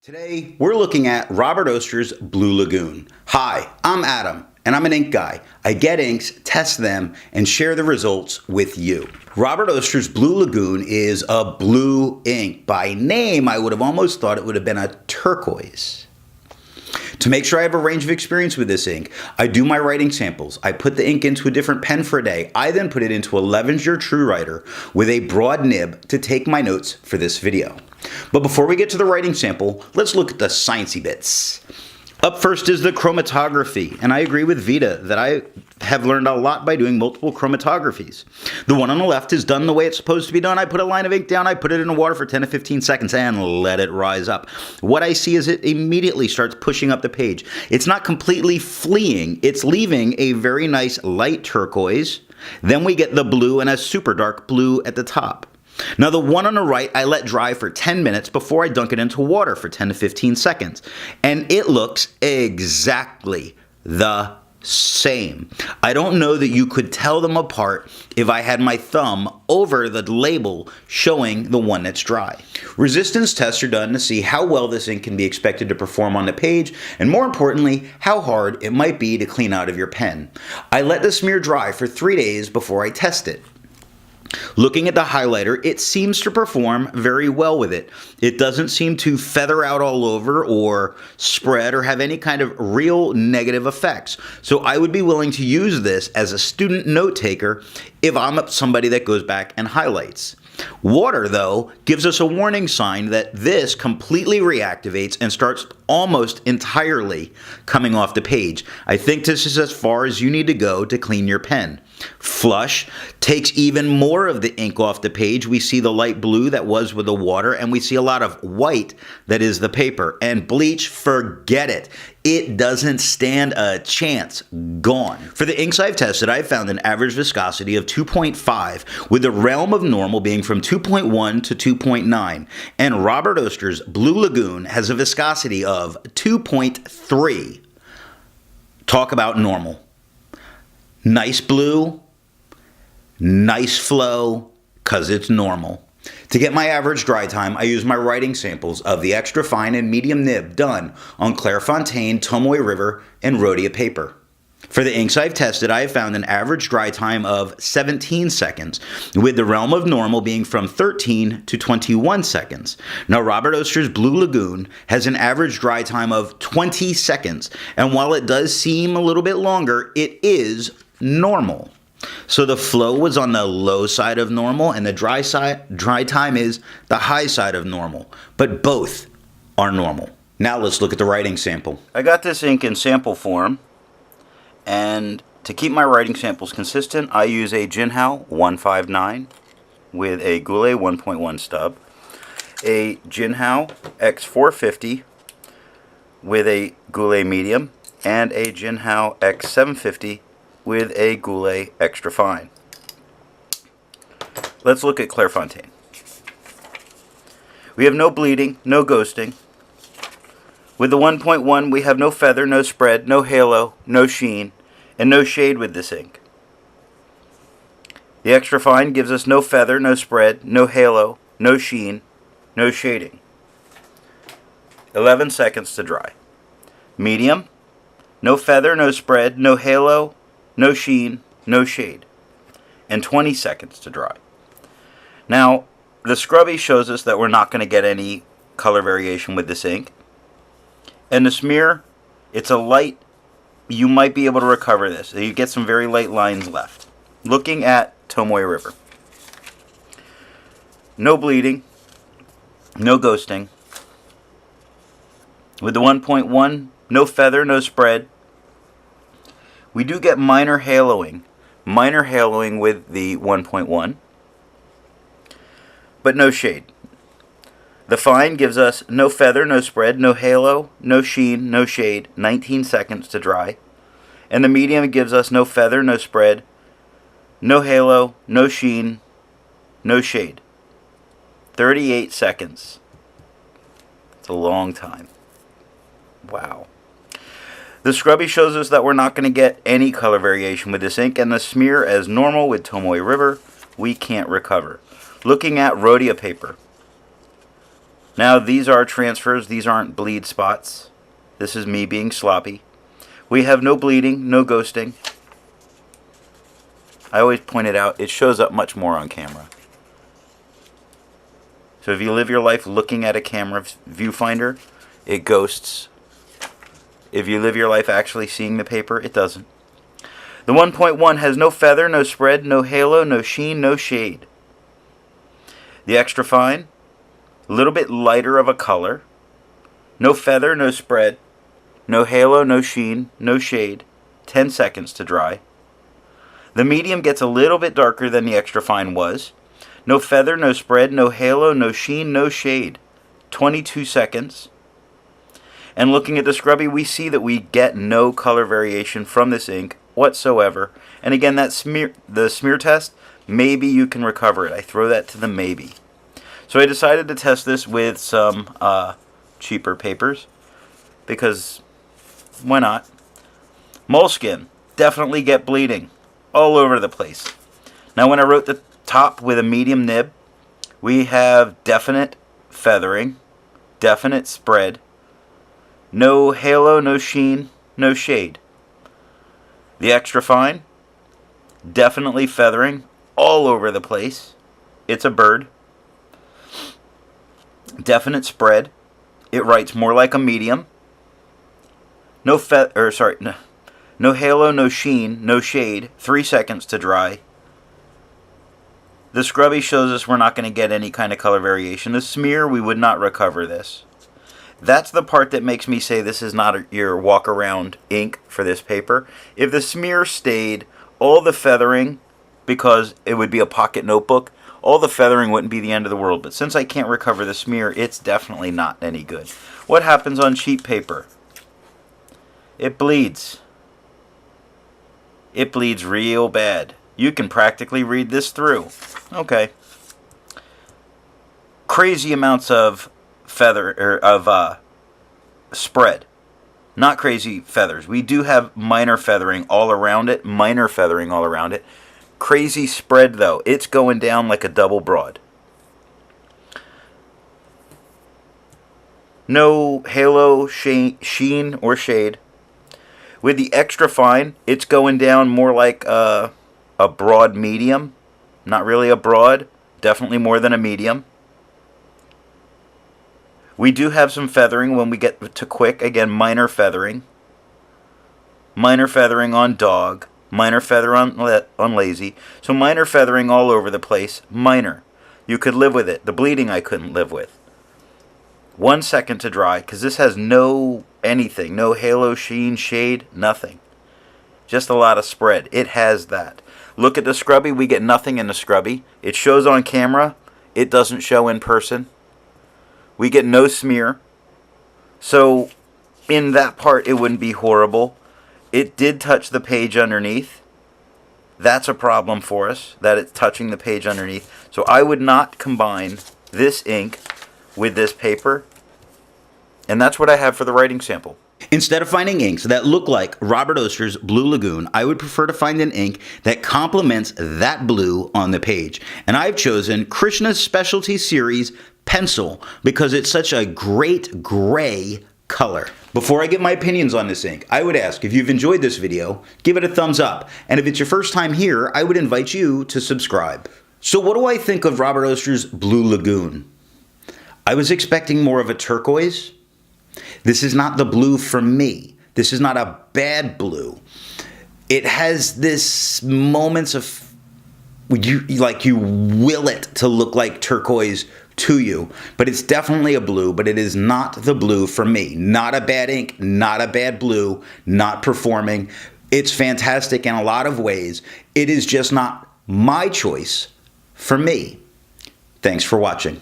Today, we're looking at Robert Oster's Blue Lagoon. Hi, I'm Adam, and I'm an ink guy. I get inks, test them, and share the results with you. Robert Oster's Blue Lagoon is a blue ink. By name, I would have almost thought it would have been a turquoise. To make sure I have a range of experience with this ink, I do my writing samples. I put the ink into a different pen for a day. I then put it into a Levenger TrueWriter with a broad nib to take my notes for this video. But before we get to the writing sample, let's look at the sciencey bits. Up first is the chromatography, and I agree with Vita that I have learned a lot by doing multiple chromatographies. The one on the left is done the way it's supposed to be done. I put a line of ink down, I put it in the water for 10 to 15 seconds and let it rise up. What I see is it immediately starts pushing up the page. It's not completely fleeing, it's leaving a very nice light turquoise. Then we get the blue and a super dark blue at the top. Now the one on the right I let dry for 10 minutes before I dunk it into water for 10 to 15 seconds. And it looks exactly the same. I don't know that you could tell them apart if I had my thumb over the label showing the one that's dry. Resistance tests are done to see how well this ink can be expected to perform on the page, and more importantly, how hard it might be to clean out of your pen. I let the smear dry for 3 days before I test it. Looking at the highlighter, it seems to perform very well with it. It doesn't seem to feather out all over or spread or have any kind of real negative effects. So I would be willing to use this as a student note taker if I'm somebody that goes back and highlights. Water, though, gives us a warning sign that this completely reactivates and starts almost entirely coming off the page. I think this is as far as you need to go to clean your pen. Flush takes even more of the ink off the page. We see the light blue that was with the water, and we see a lot of white that is the paper. And bleach, forget it. It doesn't stand a chance. Gone. For the inks I've tested, I've found an average viscosity of 2.5, with the realm of normal being from 2.1 to 2.9. And Robert Oster's Blue Lagoon has a viscosity of 2.3. Talk about normal. Nice blue, nice flow, because it's normal. To get my average dry time, I use my writing samples of the extra fine and medium nib done on Clairefontaine, Tomoe River, and Rhodia paper. For the inks I've tested, I have found an average dry time of 17 seconds, with the realm of normal being from 13 to 21 seconds. Now, Robert Oster's Blue Lagoon has an average dry time of 20 seconds, and while it does seem a little bit longer, it is normal. So the flow was on the low side of normal, and the dry time is the high side of normal, but both are normal. Now let's look at the writing sample. I got this ink in sample form, and to keep my writing samples consistent, I use a Jinhao 159 with a Goulet 1.1 stub, a Jinhao X450 with a Goulet medium, and a Jinhao X750 with a Goulet extra fine. Let's look at Clairefontaine. We have no bleeding, no ghosting. With the 1.1, we have no feather, no spread, no halo, no sheen, and no shade with this ink. The extra fine gives us no feather, no spread, no halo, no sheen, no shading. 11 seconds to dry. Medium, no feather, no spread, no halo, no sheen, no shade, and 20 seconds to dry. Now, the scrubby shows us that we're not going to get any color variation with this ink. And the smear, it's a light, you might be able to recover this. You get some very light lines left. Looking at Tomoe River. No bleeding, no ghosting. With the 1.1, no feather, no spread. We do get minor haloing with the 1.1, but no shade. The fine gives us no feather, no spread, no halo, no sheen, no shade, 19 seconds to dry. And the medium gives us no feather, no spread, no halo, no sheen, no shade, 38 seconds. It's a long time. Wow. The scrubby shows us that we're not going to get any color variation with this ink, and the smear as normal with Tomoe River, we can't recover. Looking at Rhodia paper. Now these are transfers, these aren't bleed spots. This is me being sloppy. We have no bleeding, no ghosting. I always point it out, it shows up much more on camera. So if you live your life looking at a camera viewfinder, it ghosts. If you live your life actually seeing the paper, it doesn't. The 1.1 has no feather, no spread, no halo, no sheen, no shade. The extra fine, a little bit lighter of a color. No feather, no spread, no halo, no sheen, no shade. 10 seconds to dry. The medium gets a little bit darker than the extra fine was. No feather, no spread, no halo, no sheen, no shade. 22 seconds. And looking at the scrubby, we see that we get no color variation from this ink whatsoever. And again, the smear test, maybe you can recover it. I throw that to the maybe. So I decided to test this with some cheaper papers, because why not? Moleskin, definitely get bleeding all over the place. Now when I wrote the top with a medium nib, we have definite feathering, definite spread, no halo, no sheen, no shade. The extra fine, definitely feathering all over the place. It's a bird. Definite spread. It writes more like a medium. No halo, no sheen, no shade. 3 seconds to dry. The scrubby shows us we're not going to get any kind of color variation. The smear, we would not recover this. That's the part that makes me say this is not your walk-around ink for this paper. If the smear stayed, all the feathering, because it would be a pocket notebook, all the feathering wouldn't be the end of the world. But since I can't recover the smear, it's definitely not any good. What happens on cheap paper? It bleeds. It bleeds real bad. You can practically read this through. Okay. Crazy amounts of spread. Not crazy feathers. We do have minor feathering all around it. Minor feathering all around it. Crazy spread though. It's going down like a double broad. No halo, sheen, or shade. With the extra fine, it's going down more like a broad medium. Not really a broad. Definitely more than a medium. We do have some feathering when we get to quick. Again, minor feathering. Minor feathering on dog. Minor feather on lazy. So minor feathering all over the place. Minor. You could live with it. The bleeding I couldn't live with. 1 second to dry, because this has no anything. No halo, sheen, shade, nothing. Just a lot of spread. It has that. Look at the scrubby. We get nothing in the scrubby. It shows on camera. It doesn't show in person. We get no smear. So in that part, it wouldn't be horrible. It did touch the page underneath. That's a problem for us, that it's touching the page underneath. So I would not combine this ink with this paper. And that's what I have for the writing sample. Instead of finding inks that look like Robert Oster's Blue Lagoon, I would prefer to find an ink that complements that blue on the page. And I've chosen Krishna's Specialty Series Pencil because it's such a great gray color. Before I get my opinions on this ink, I would ask, if you've enjoyed this video, give it a thumbs up. And if it's your first time here, I would invite you to subscribe. So what do I think of Robert Oster's Blue Lagoon? I was expecting more of a turquoise. This is not the blue for me. This is not a bad blue. It has this moments of, you will it to look like turquoise to you, but it's definitely a blue, but it is not the blue for me. Not a bad ink, not a bad blue, not performing. It's fantastic in a lot of ways. It is just not my choice for me. Thanks for watching.